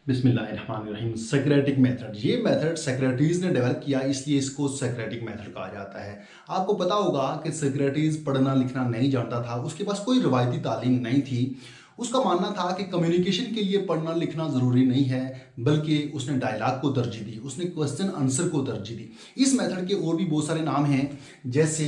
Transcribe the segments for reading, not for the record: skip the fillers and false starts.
बिस्मिल्लाहिर्रहमानिर्रहीम। सेक्रेटिक मेथड, ये method secretaries ने डेवलप किया, इसलिए इसको सेक्रेटिक मेथड कहा जाता है। आपको पता होगा कि सेक्रेटरीज पढ़ना लिखना नहीं जानता था, उसके पास कोई रिवायती तालीम नहीं थी। उसका मानना था कि कम्युनिकेशन के लिए पढ़ना लिखना ज़रूरी नहीं है, बल्कि उसने डायलॉग को तरजीह दी, उसने क्वेश्चन आंसर को तरजीह दी। इस मेथड के और भी बहुत सारे नाम हैं, जैसे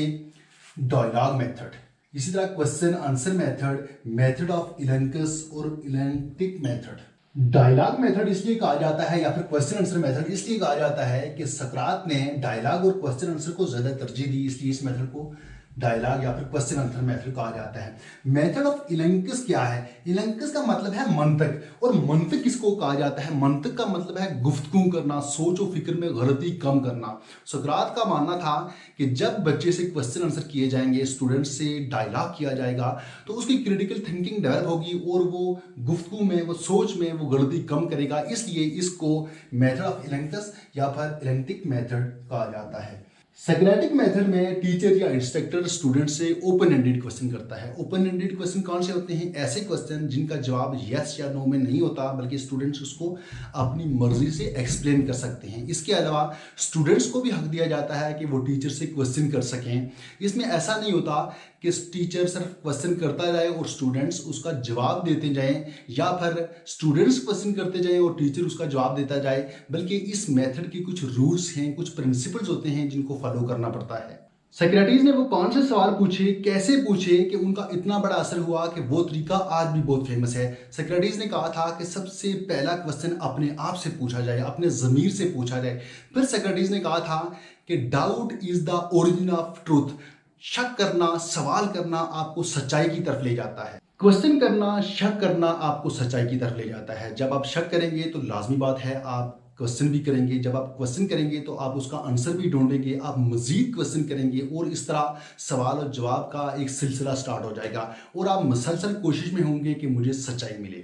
डायलॉग मेथड, इसी तरह question answer method, method of elenchus और इलेंटिक मेथड। डायलॉग मेथड इसलिए कहा जाता है या फिर क्वेश्चन आंसर मेथड इसलिए कहा जाता है कि सकरात ने डायलॉग और क्वेश्चन आंसर को ज्यादा तरजीह दी, इसलिए इस मेथड को डायलॉग या फिर क्वेश्चन आंसर मेथड कहा जाता है। मेथड ऑफ इलेंकस क्या है? इलेंकस का मतलब है मंतक, और मंतक किसको कहा जाता है? मंतक का मतलब है गुफ्तगू करना, सोच और फिक्र में गलती कम करना। सुकरात का मानना था कि जब बच्चे से क्वेश्चन आंसर किए जाएंगे, स्टूडेंट से डायलॉग किया जाएगा, तो उसकी क्रिटिकल थिंकिंग डेवलप होगी और वो गुफ्तगू में, वो सोच में वो गलती कम करेगा। इसलिए इसको मेथड ऑफ इलेंकस या फिर इलेंटिक मेथड कहा जाता है। सेक्रेटिक मेथड में टीचर या इंस्ट्रक्टर स्टूडेंट से ओपन एंडेड क्वेश्चन करता है। ओपन एंडेड क्वेश्चन कौन से होते हैं? ऐसे क्वेश्चन जिनका जवाब यस या नो में नहीं होता, बल्कि स्टूडेंट्स उसको अपनी मर्जी से एक्सप्लेन कर सकते हैं। इसके अलावा स्टूडेंट्स को भी हक दिया जाता है कि वो टीचर से क्वेश्चन कर सकें। इसमें ऐसा नहीं होता कि टीचर सिर्फ क्वेश्चन करता जाए और स्टूडेंट्स उसका जवाब देते जाएं, या फिर स्टूडेंट्स क्वेश्चन करते जाएं और टीचर उसका जवाब देता जाए, बल्कि इस मेथड के कुछ रूल्स हैं, कुछ प्रिंसिपल्स होते हैं जिनको फॉलो करना पड़ता है। सेक्रेटरीज ने वो कौन से सवाल पूछे, कैसे पूछे कि उनका इतना बड़ा असर हुआ कि वो तरीका आज भी बहुत फेमस है। सेक्रेटरीज ने कहा था कि सबसे पहला क्वेश्चन अपने आप से पूछा जाए, अपने ज़मीर से पूछा जाए। फिर सेक्रेटरीज ने कहा था कि doubt is the origin of truth. शक करना, सवाल करना आपको सच्चाई की तरफ ले जाता है। क्वेश्चन करना, शक करना आपको सच्चाई की तरफ ले जाता है। जब आप शक करेंगे तो लाजमी बात है आप क्वेश्चन भी करेंगे, जब आप क्वेश्चन करेंगे तो आप उसका आंसर भी ढूंढेंगे, आप मजीद क्वेश्चन करेंगे और इस तरह सवाल और जवाब का एक सिलसिला स्टार्ट हो जाएगा और आप मुसलसल कोशिश में होंगे कि मुझे सच्चाई मिले।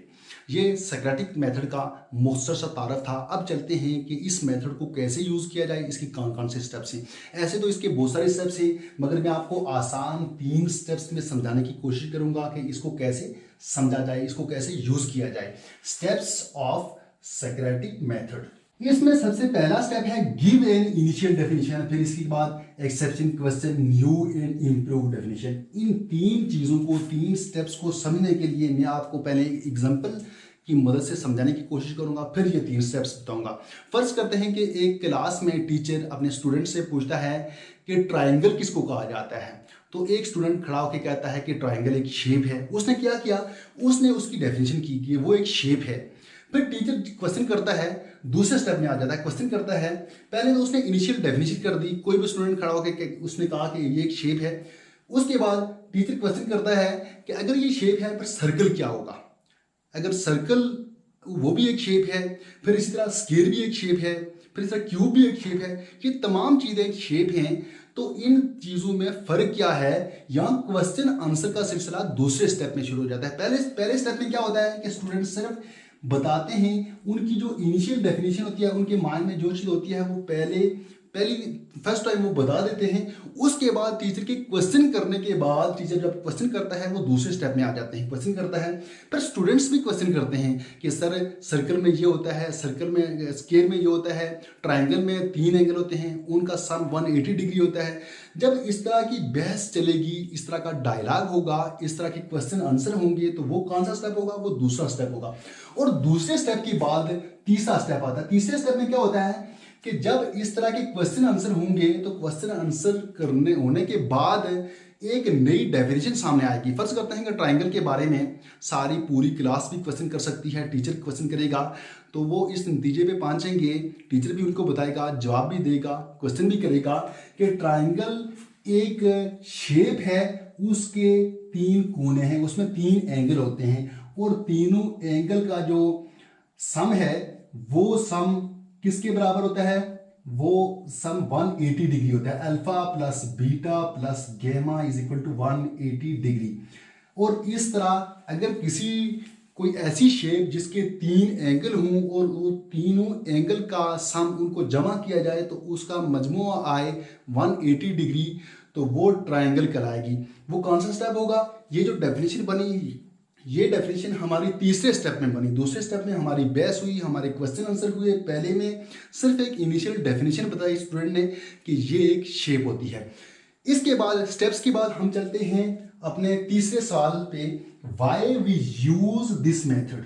ये सेक्रेटिक मेथड का मुख्तसर सा तारफ था। अब चलते हैं कि इस मेथड को कैसे यूज़ किया जाए, इसके कौन कौन से स्टेप्स हैं। ऐसे तो इसके बहुत सारे स्टेप्स हैं, मगर मैं आपको आसान 3 स्टेप्स में समझाने की कोशिश करूंगा कि इसको कैसे समझा जाए, इसको कैसे यूज़ किया जाए। Steps of Socratic method. इसमें सबसे पहला स्टेप है गिव एन इनिशियल डेफिनेशन, फिर इसके बाद exception, question, new and improve definition. इन 3 चीज़ों को, 3 स्टेप्स को समझने के लिए मैं आपको पहले एग्जांपल की मदद से समझाने की कोशिश करूंगा, फिर ये 3 स्टेप्स बताऊंगा। फर्ज करते हैं कि एक क्लास में टीचर अपने स्टूडेंट से पूछता है कि ट्राइंगल किसको कहा जाता है। तो एक स्टूडेंट खड़ा होकर कहता है कि ट्राइंगल एक शेप है। उसने क्या किया? उसने उसकी डेफिनेशन की कि वो एक शेप है। फिर टीचर क्वेश्चन करता है, दूसरे स्टेप में आ जाता है, क्वेश्चन करता है। पहले तो उसने इनिशियल डेफिनेशन कर दी, कोई भी स्टूडेंट खड़ा होकर उसने कहा कि ये एक शेप है। उसके बाद टीचर क्वेश्चन करता है कि अगर ये शेप है फिर सर्कल क्या होगा? अगर सर्कल वो भी एक शेप है, फिर इसी तरह स्क्वायर भी एक शेप है, फिर इस तरह क्यूब भी एक शेप है, ये तमाम चीज़ें एक शेप हैं। तो इन चीज़ों में फ़र्क क्या है? यहाँ क्वेश्चन आंसर का सिलसिला दूसरे स्टेप में शुरू हो जाता है। पहले स्टेप में क्या होता है कि स्टूडेंट सिर्फ बताते हैं, उनकी जो इनिशियल डेफिनेशन होती है, उनके माइंड में जो चीज़ होती है वो पहली फर्स्ट टाइम वो बता देते हैं। उसके बाद टीचर के क्वेश्चन करने के बाद, टीचर जब क्वेश्चन करता है वो दूसरे स्टेप में आ जाते हैं, क्वेश्चन करता है। फिर स्टूडेंट्स भी क्वेश्चन करते हैं कि सर सर्कल में ये होता है, सर्कल में, स्क्वायर में ये होता है, ट्राइंगल में 3 एंगल होते हैं, उनका सम 180 डिग्री होता है। जब इस तरह की बहस चलेगी, इस तरह का डायलॉग होगा, इस तरह के क्वेश्चन आंसर होंगे, तो वो कौन सा स्टेप होगा? वो दूसरा स्टेप होगा। और दूसरे स्टेप के बाद तीसरा स्टेप आता है। तीसरे स्टेप में क्या होता है कि जब इस तरह के क्वेश्चन आंसर होंगे, तो क्वेश्चन आंसर करने होने के बाद एक नई डेफिनेशन सामने आएगी। फर्ज करते हैं कि ट्राइंगल के बारे में सारी पूरी क्लास भी क्वेश्चन कर सकती है, टीचर क्वेश्चन करेगा, तो वो इस नतीजे पे पहुंचेंगे, टीचर भी उनको बताएगा, जवाब भी देगा, क्वेश्चन भी करेगा कि ट्राइंगल एक शेप है, उसके 3 कोने हैं, उसमें 3 एंगल होते हैं, और तीनों एंगल का जो सम है वो सम किसके बराबर होता है? वो सम 180 डिग्री होता है। Alpha plus beta plus gamma is equal to 180 degree. और इस तरह अगर कोई ऐसी शेप जिसके 3 एंगल हों और वो तीनों एंगल का सम उनको जमा किया जाए तो उसका मजमूआ आए 180 डिग्री, तो वो ट्राइंगल कहलाएगी। वो कौन सा स्टेप होगा? ये जो डेफिनेशन बनी ये डेफिनेशन हमारी तीसरे स्टेप में बनी। दूसरे स्टेप में हमारी बहस हुई, हमारे क्वेश्चन आंसर हुए। पहले में सिर्फ एक इनिशियल डेफिनेशन बताई स्टूडेंट ने कि ये एक शेप होती है। इसके बाद स्टेप्स के बाद हम चलते हैं अपने तीसरे सवाल पे, why we use this method.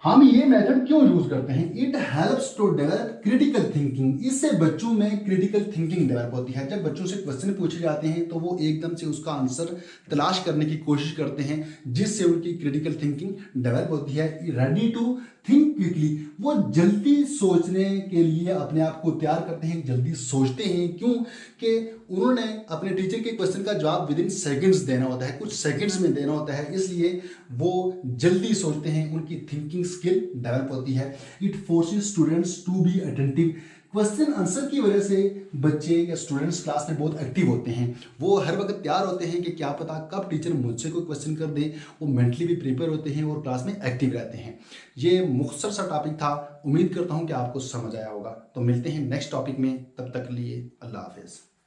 हम ये मेथड क्यों यूज करते हैं? It helps to develop critical thinking. इससे बच्चों में क्रिटिकल थिंकिंग डेवलप होती है। जब बच्चों से क्वेश्चन पूछे जाते हैं तो वो एकदम से उसका आंसर तलाश करने की कोशिश करते हैं, जिससे उनकी क्रिटिकल थिंकिंग डेवलप होती है। रेडी टू थिंक क्विकली, वो जल्दी सोचने के लिए अपने आप को तैयार करते हैं, जल्दी सोचते हैं। क्यों? कि उन्होंने अपने टीचर के क्वेश्चन का जवाब विद इन सेकेंड्स देना होता है, कुछ सेकेंड्स में देना होता है, इसलिए वो जल्दी सोचते हैं, उनकी थिंकिंग स्किल डेवलप होती है। It forces students to be attentive. Question answer की वजह से बच्चे या स्टूडेंट्स क्लास में बहुत एक्टिव होते हैं। वो हर वक्त तैयार होते हैं कि क्या पता कब टीचर मुझसे कोई क्वेश्चन कर दे। वो मेंटली भी प्रिपेयर होते हैं और क्लास में एक्टिव रहते हैं। ये मुख्तसर सा टॉपिक था, उम्मीद करता हूँ कि आपको समझ आया होगा। तो मिलते हैं नेक्स्ट टॉपिक में, तब तक के लिए अल्लाह हाफिज़।